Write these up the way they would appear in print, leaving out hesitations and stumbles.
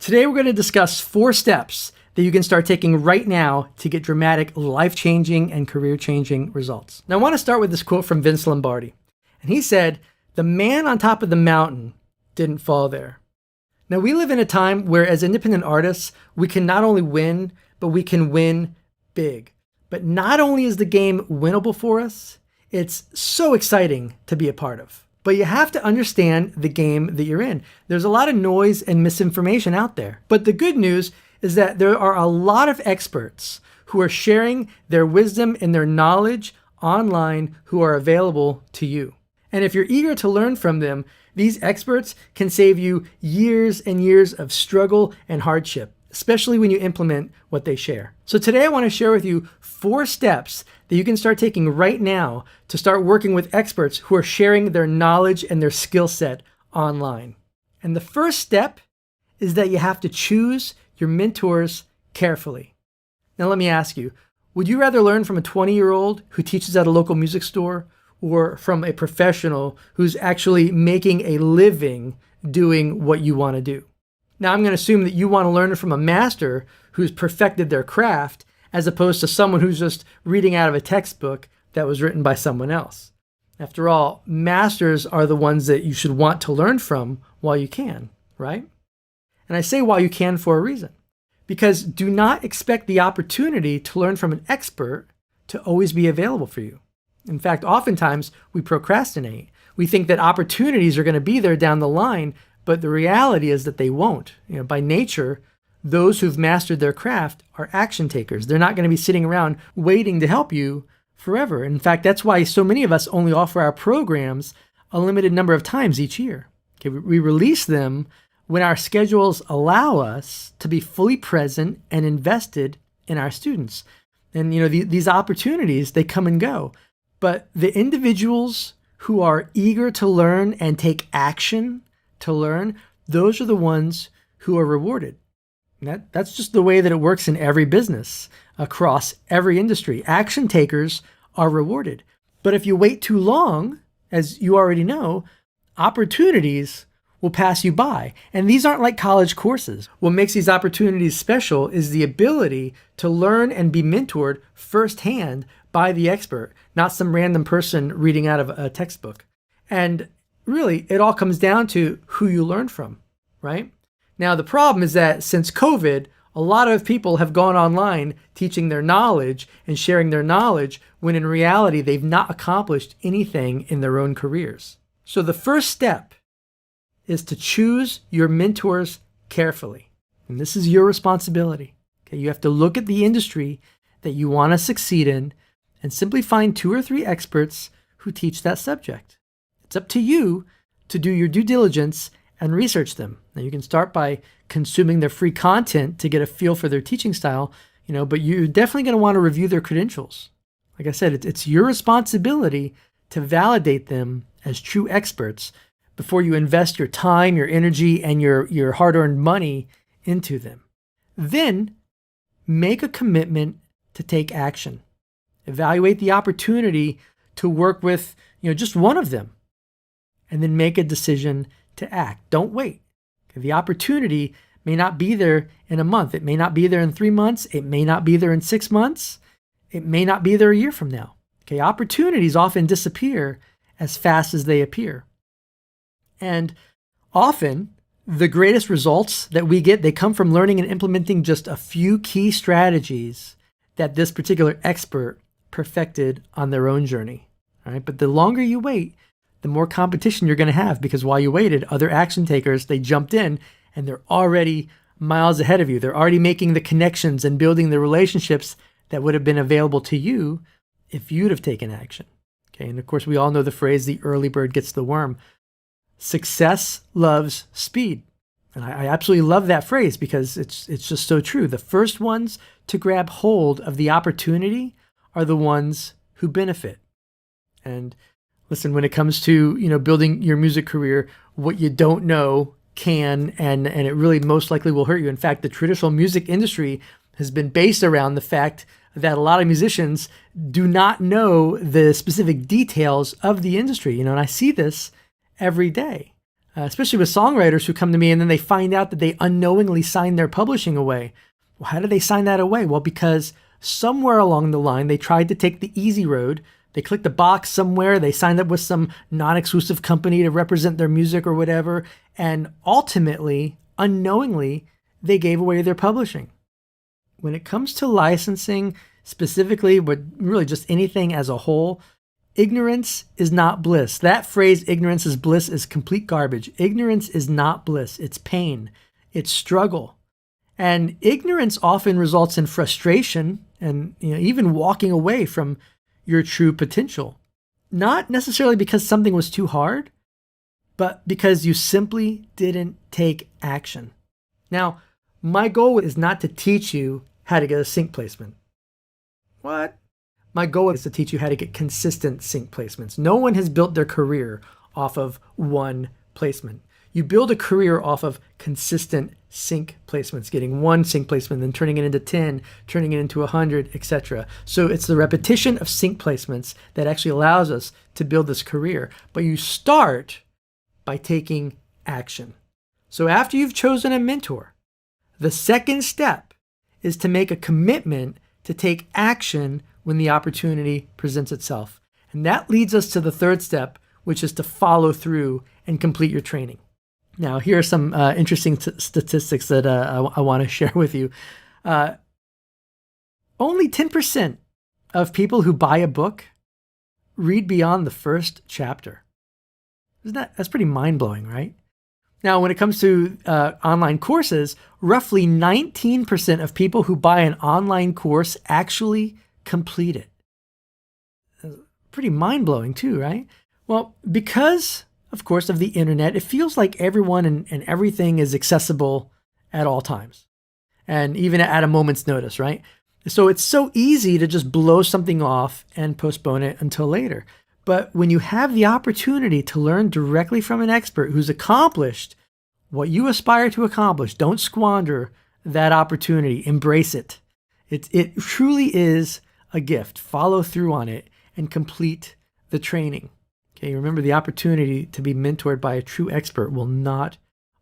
Today we're going to discuss 4 steps that you can start taking right now to get dramatic, life-changing and career-changing results. Now I want to start with this quote from Vince Lombardi. And he said, "The man on top of the mountain didn't fall there." Now we live in a time where as independent artists, we can not only win, but we can win big. But not only is the game winnable for us, it's so exciting to be a part of. But you have to understand the game that you're in. There's a lot of noise and misinformation out there. But the good news is that there are a lot of experts who are sharing their wisdom and their knowledge online who are available to you. And if you're eager to learn from them, these experts can save you years and years of struggle and hardship, especially when you implement what they share. So today I want to share with you 4 steps that you can start taking right now to start working with experts who are sharing their knowledge and their skill set online. And the first step is that you have to choose your mentors carefully. Now let me ask you, would you rather learn from a 20-year-old who teaches at a local music store or from a professional who's actually making a living doing what you want to do? Now I'm going to assume that you want to learn from a master who's perfected their craft as opposed to someone who's just reading out of a textbook that was written by someone else. After all, masters are the ones that you should want to learn from while you can, right? And I say while you can for a reason. Because do not expect the opportunity to learn from an expert to always be available for you. In fact, oftentimes we procrastinate. We think that opportunities are going to be there down the line, but the reality is that they won't. By nature, those who've mastered their craft are action takers. They're not going to be sitting around waiting to help you forever. In fact, that's why so many of us only offer our programs a limited number of times each year. Okay, we release them when our schedules allow us to be fully present and invested in our students. And these opportunities, they come and go. But the individuals who are eager to learn and take action to learn, those are the ones who are rewarded. That's just the way that it works in every business, across every industry. Action takers are rewarded. But if you wait too long, as you already know, opportunities will pass you by. And these aren't like college courses. What makes these opportunities special is the ability to learn and be mentored firsthand by the expert, not some random person reading out of a textbook. And really, it all comes down to who you learn from, right? Now, the problem is that since COVID, a lot of people have gone online teaching their knowledge and sharing their knowledge when in reality, they've not accomplished anything in their own careers. So the first step is to choose your mentors carefully. And this is your responsibility. Okay, you have to look at the industry that you want to succeed in and simply find 2 or 3 experts who teach that subject. It's up to you to do your due diligence and research them. Now you can start by consuming their free content to get a feel for their teaching style, but you're definitely going to want to review their credentials. Like I said, it's your responsibility to validate them as true experts before you invest your time, your energy, and your hard-earned money into them. Then make a commitment to take action. Evaluate the opportunity to work with just one of them, and then make a decision to act. Don't wait. The opportunity may not be there in a month. It may not be there in 3 months. It may not be there in 6 months. It may not be there a year from now. Okay, opportunities often disappear as fast as they appear. And often, the greatest results that we get, they come from learning and implementing just a few key strategies that this particular expert perfected on their own journey. All right, but the longer you wait, the more competition you're going to have, because while you waited, other action takers, they jumped in and they're already miles ahead of you. They're already making the connections and building the relationships that would have been available to you if you'd have taken action. Okay, and of course, we all know the phrase, the early bird gets the worm. Success loves speed. And I absolutely love that phrase because it's just so true. The first ones to grab hold of the opportunity are the ones who benefit. And listen, when it comes to, building your music career, what you don't know can and it really most likely will hurt you. In fact, the traditional music industry has been based around the fact that a lot of musicians do not know the specific details of the industry, and I see this every day. especially with songwriters who come to me and then they find out that they unknowingly signed their publishing away. Well, how did they sign that away? Well, because somewhere along the line, they tried to take the easy road. They clicked a box somewhere. They signed up with some non-exclusive company to represent their music or whatever. And ultimately, unknowingly, they gave away their publishing. When it comes to licensing, specifically, but really just anything as a whole, ignorance is not bliss. That phrase, ignorance is bliss, is complete garbage. Ignorance is not bliss. It's pain. It's struggle. And ignorance often results in frustration and even walking away from your true potential. Not necessarily because something was too hard, but because you simply didn't take action. Now, my goal is not to teach you how to get a sync placement. What? My goal is to teach you how to get consistent sync placements. No one has built their career off of one placement. You build a career off of consistent sync placements, getting one sync placement, then turning it into 10, turning it into 100, etc. So it's the repetition of sync placements that actually allows us to build this career. But you start by taking action. So after you've chosen a mentor, the second step is to make a commitment to take action when the opportunity presents itself. And that leads us to the third step, which is to follow through and complete your training. Now, here are some interesting statistics that I want to share with you. Only 10% of people who buy a book read beyond the first chapter. That's pretty mind-blowing, right? Now, when it comes to online courses, roughly 19% of people who buy an online course actually complete it. Pretty mind-blowing too, right? Well, because, of course, of the internet, it feels like everyone and everything is accessible at all times, and even at a moment's notice, right? So it's so easy to just blow something off and postpone it until later. But when you have the opportunity to learn directly from an expert who's accomplished what you aspire to accomplish, don't squander that opportunity. Embrace it. It truly is a gift. Follow through on it and complete the training. Okay, remember, the opportunity to be mentored by a true expert will not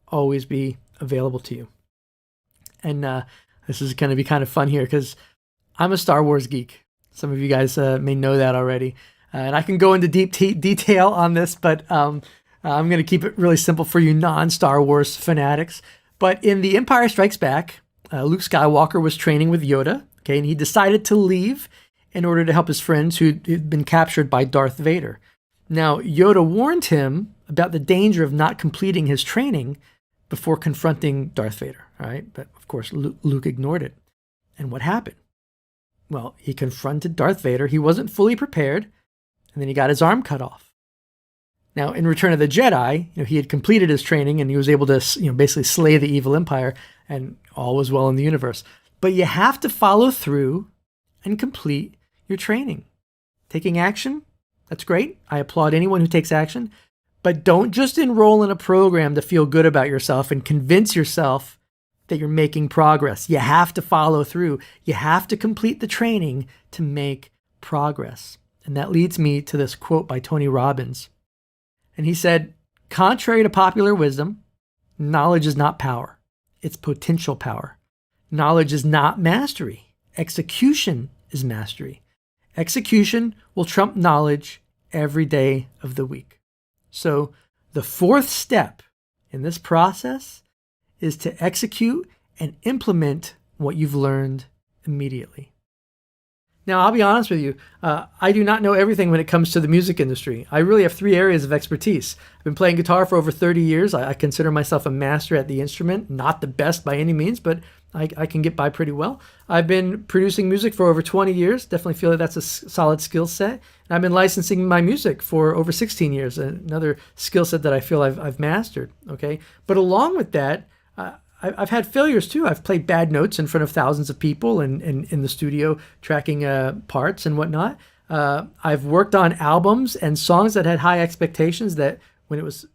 always be available to you. And this is going to be kind of fun here because I'm a Star Wars geek. Some of you guys may know that already. And I can go into deep detail on this, but I'm going to keep it really simple for you non-Star Wars fanatics. But in The Empire Strikes Back, Luke Skywalker was training with Yoda, okay, and he decided to leave in order to help his friends who'd been captured by Darth Vader. Now, Yoda warned him about the danger of not completing his training before confronting Darth Vader, all right? But of course, Luke ignored it. And what happened? Well, he confronted Darth Vader. He wasn't fully prepared, and then he got his arm cut off. Now, in Return of the Jedi, he had completed his training and he was able to, basically slay the evil empire, and all was well in the universe. But you have to follow through and complete your training. Taking action, that's great. I applaud anyone who takes action. But don't just enroll in a program to feel good about yourself and convince yourself that you're making progress. You have to follow through. You have to complete the training to make progress. And that leads me to this quote by Tony Robbins. And he said, "Contrary to popular wisdom, knowledge is not power. It's potential power. Knowledge is not mastery. Execution is mastery. Execution will trump knowledge every day of the week." So the fourth step in this process is to execute and implement what you've learned immediately. Now, I'll be honest with you. I do not know everything when it comes to the music industry. I really have 3 areas of expertise. I've been playing guitar for over 30 years. I consider myself a master at the instrument. Not the best by any means, but I can get by pretty well. I've been producing music for over 20 years. Definitely feel that that's a solid skill set. And I've been licensing my music for over 16 years. Another skill set that I feel I've mastered. Okay, but along with that, I've had failures too. I've played bad notes in front of thousands of people and in the studio tracking parts and whatnot. I've worked on albums and songs that had high expectations that when it was,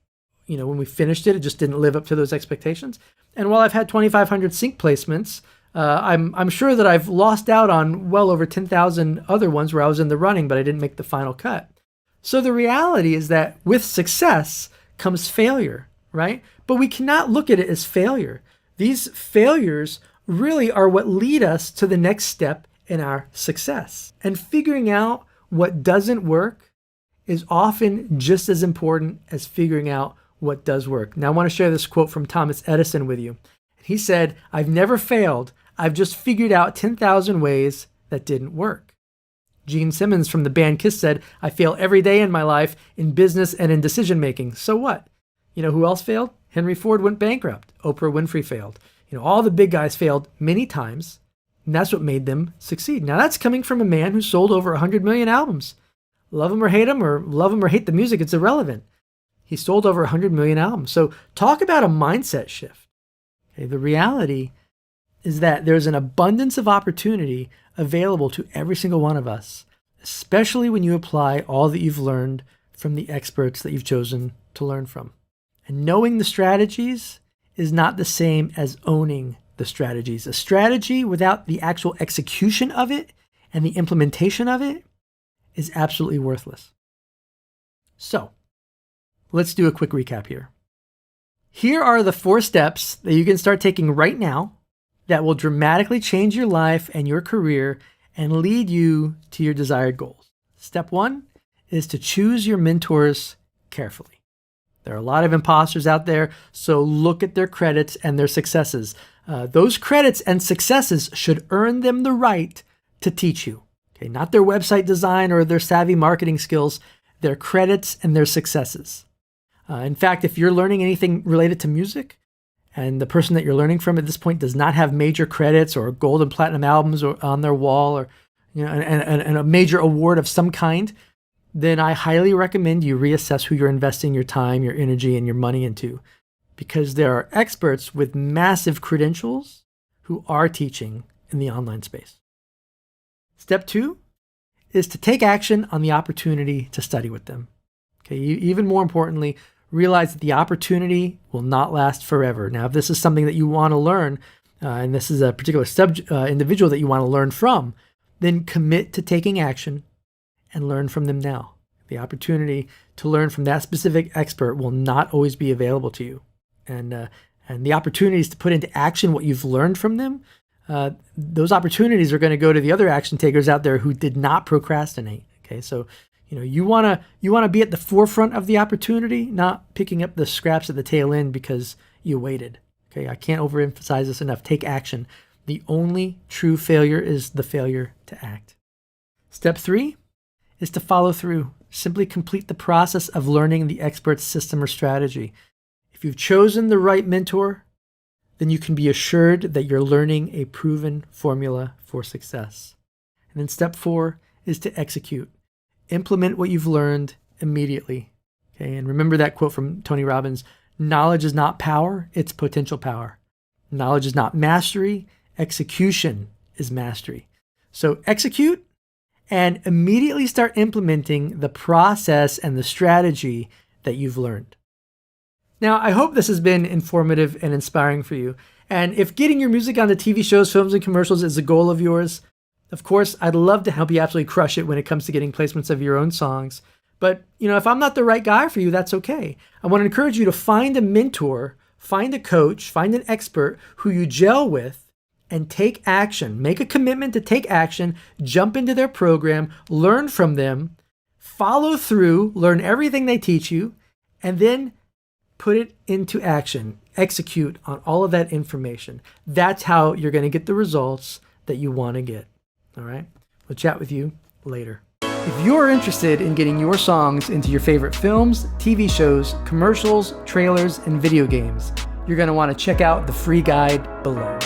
when we finished it, it just didn't live up to those expectations. And while I've had 2,500 sync placements, I'm sure that I've lost out on well over 10,000 other ones where I was in the running, but I didn't make the final cut. So the reality is that with success comes failure. right? But we cannot look at it as failure. These failures really are what lead us to the next step in our success. And figuring out what doesn't work is often just as important as figuring out what does work. Now, I want to share this quote from Thomas Edison with you. He said, "I've never failed. I've just figured out 10,000 ways that didn't work." Gene Simmons from the band Kiss said, "I fail every day in my life in business and in decision making. So what?" You know who else failed? Henry Ford went bankrupt. Oprah Winfrey failed. All the big guys failed many times, and that's what made them succeed. Now, that's coming from a man who sold over 100 million albums. Love him or hate him, or love him or hate the music, it's irrelevant. He sold over 100 million albums. So talk about a mindset shift. Okay, the reality is that there's an abundance of opportunity available to every single one of us, especially when you apply all that you've learned from the experts that you've chosen to learn from. And knowing the strategies is not the same as owning the strategies. A strategy without the actual execution of it and the implementation of it is absolutely worthless. So, let's do a quick recap here. Here are the 4 steps that you can start taking right now that will dramatically change your life and your career and lead you to your desired goals. Step 1 is to choose your mentors carefully. There are a lot of imposters out there, so look at their credits and their successes. Those credits and successes should earn them the right to teach you. Okay, not their website design or their savvy marketing skills, their credits and their successes. In fact, if you're learning anything related to music and the person that you're learning from at this point does not have major credits or gold and platinum albums or on their wall or and a major award of some kind, then I highly recommend you reassess who you're investing your time, your energy, and your money into, because there are experts with massive credentials who are teaching in the online space. Step 2 is to take action on the opportunity to study with them. Okay, even more importantly, realize that the opportunity will not last forever. Now, if this is something that you want to learn, and this is a particular individual that you want to learn from, then commit to taking action and learn from them now. The opportunity to learn from that specific expert will not always be available to you. And the opportunities to put into action what you've learned from them, those opportunities are going to go to the other action takers out there who did not procrastinate. Okay, so you want to be at the forefront of the opportunity, not picking up the scraps at the tail end because you waited. Okay, I can't overemphasize this enough. Take action. The only true failure is the failure to act. Step 3 is to follow through. Simply complete the process of learning the expert's system or strategy. If you've chosen the right mentor, then you can be assured that you're learning a proven formula for success. And then step 4 is to execute. Implement what you've learned immediately. Okay, and remember that quote from Tony Robbins: knowledge is not power, it's potential power. Knowledge is not mastery, execution is mastery. So execute and immediately start implementing the process and the strategy that you've learned. Now, I hope this has been informative and inspiring for you. And if getting your music onto TV shows, films, and commercials is a goal of yours, of course, I'd love to help you absolutely crush it when it comes to getting placements of your own songs. But, if I'm not the right guy for you, that's okay. I want to encourage you to find a mentor, find a coach, find an expert who you gel with, and take action. Make a commitment to take action, jump into their program, learn from them, follow through, learn everything they teach you, and then put it into action. Execute on all of that information. That's how you're going to get the results that you want to get. All right? We'll chat with you later. If you're interested in getting your songs into your favorite films, TV shows, commercials, trailers, and video games, you're going to want to check out the free guide below.